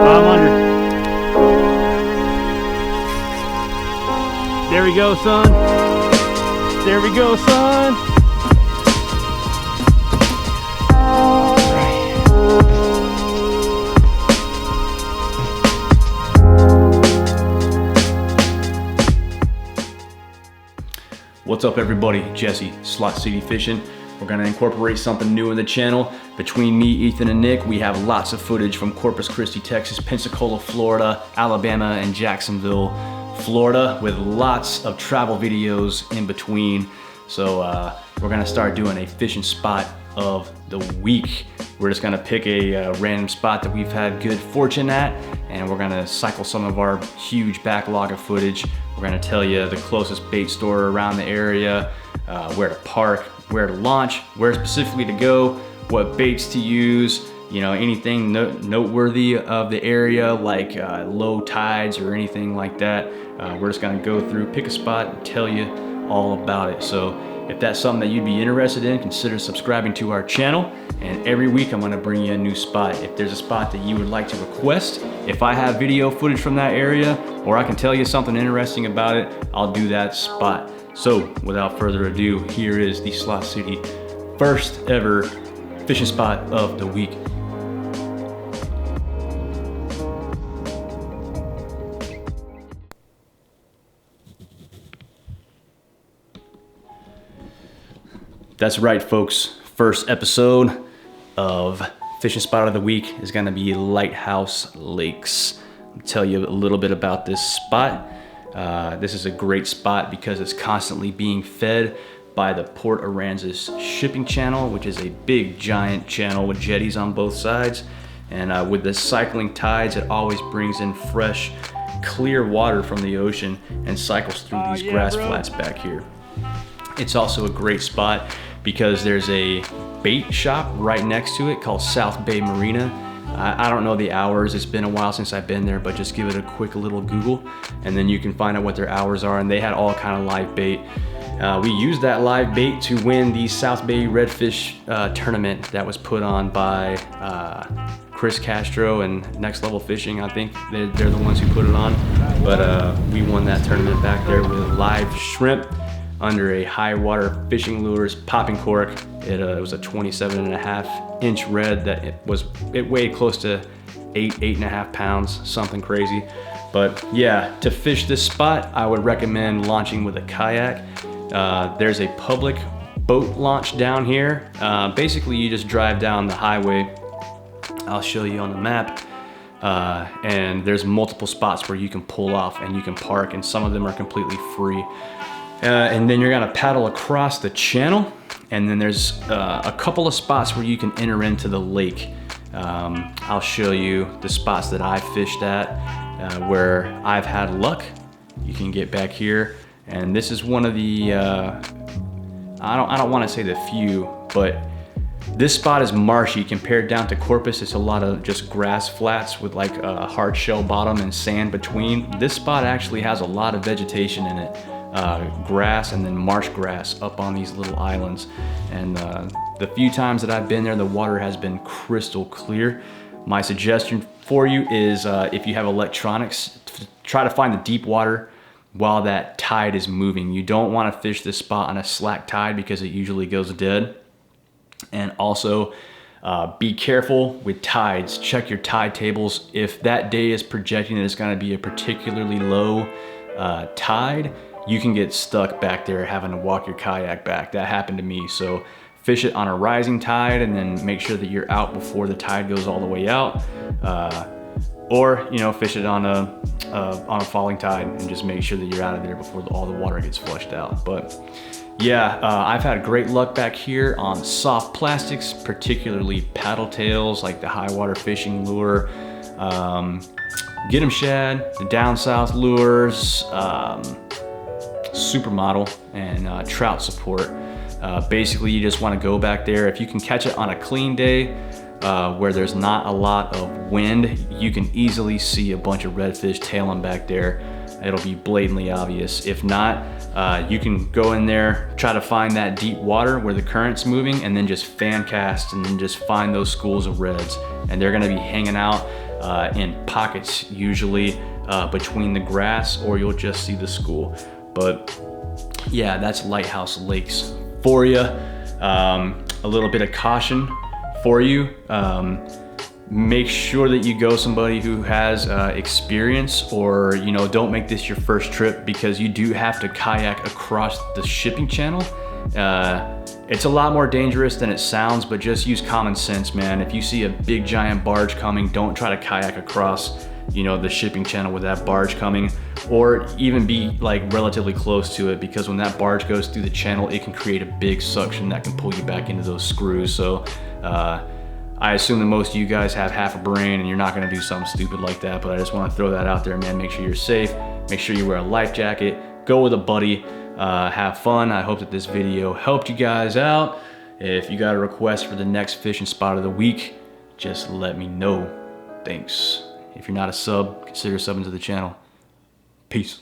Bottom under. There we go, son. There we go, son. What's up, everybody? Jesse, SlotCityFishing. We're gonna incorporate something new in the channel. Between me, Ethan, and Nick, we have lots of footage from Corpus Christi, Texas, Pensacola, Florida, Alabama, and Jacksonville, Florida, with lots of travel videos in between. So we're gonna start doing a fishing spot of the week. We're just gonna pick a random spot that we've had good fortune at, and we're gonna cycle some of our huge backlog of footage. We're gonna tell you the closest bait store around the area, where to park, where to launch, where specifically to go, what baits to use, you know, anything noteworthy of the area, like low tides or anything like that. We're just gonna go through, pick a spot, and tell you all about it. So if that's something that you'd be interested in, consider subscribing to our channel. And every week I'm gonna bring you a new spot. If there's a spot that you would like to request, if I have video footage from that area, or I can tell you something interesting about it, I'll do that spot. So without further ado, here is the Slot City first ever fishing spot of the week. That's right, folks. First episode of Fishing Spot of the Week is gonna be Lighthouse Lakes. I'll tell you a little bit about this spot. This is a great spot because it's constantly being fed by the Port Aransas shipping channel, which is a big giant channel with jetties on both sides. And with the cycling tides, it always brings in fresh, clear water from the ocean and cycles through these grass flats back here. It's also a great spot because there's a bait shop right next to it called South Bay Marina. I don't know the hours, it's been a while since I've been there, but just give it a quick little Google and then you can find out what their hours are, and they had all kind of live bait. We used that live bait to win the South Bay REDFISH tournament that was put on by Chris Castro and Next Level Fishing. I think they're the ones who put it on, but we won that tournament back there with live shrimp under a high water fishing lures popping cork. It was a 27.5-inch red that it weighed close to 8.5 pounds, something crazy. But yeah, to fish this spot, I would recommend launching with a kayak. There's a public boat launch down here. Basically, you just drive down the highway. I'll show you on the map. And there's multiple spots where you can pull off and you can park, and some of them are completely free. And then you're gonna paddle across the channel, and then there's a couple of spots where you can enter into the lake. I'll show you the spots that I fished at where I've had luck. You can get back here, and this is one of the I don't want to say the few, but this spot is marshy compared down to Corpus. It's a lot of just grass flats with like a hard shell bottom and sand between. This spot actually has a lot of vegetation in it. Grass and then marsh grass up on these little islands. And the few times that I've been there, the water has been crystal clear. My suggestion for you is if you have electronics, try to find the deep water while that tide is moving. You don't want to fish this spot on a slack tide because it usually goes dead. And also be careful with tides. Check your tide tables. If that day is projecting that it's going to be a particularly low tide, you can get stuck back there having to walk your kayak back. That happened to me. So fish it on a rising tide and then make sure that you're out before the tide goes all the way out. Or, you know, fish it on a falling tide and just make sure that you're out of there before all the water gets flushed out. But yeah, I've had great luck back here on soft plastics, particularly paddle tails like the high water fishing lure, get 'em shad, the down south lures, supermodel, and trout support. Basically, you just want to go back there. If you can catch it on a clean day where there's not a lot of wind, you can easily see a bunch of redfish tailing back there. It'll be blatantly obvious. If not, you can go in there, try to find that deep water where the current's moving, and then just fan cast and then just find those schools of reds. And they're gonna be hanging out in pockets, usually between the grass, or you'll just see the school. But yeah, that's Lighthouse Lakes for you. A little bit of caution for you. Make sure that you go somebody who has experience, or don't make this your first trip, because you do have to kayak across the shipping channel. It's a lot more dangerous than it sounds, but just use common sense, man. If you see a big giant barge coming, don't try to kayak across the shipping channel with that barge coming, or even be like relatively close to it, because when that barge goes through the channel, it can create a big suction that can pull you back into those screws. So I assume that most of you guys have half a brain and you're not gonna do something stupid like that, but I just wanna throw that out there, man. Make sure you're safe, make sure you wear a life jacket, go with a buddy, have fun. I hope that this video helped you guys out. If you got a request for the next fishing spot of the week, just let me know. Thanks. If you're not a sub, consider subbing to the channel. Peace.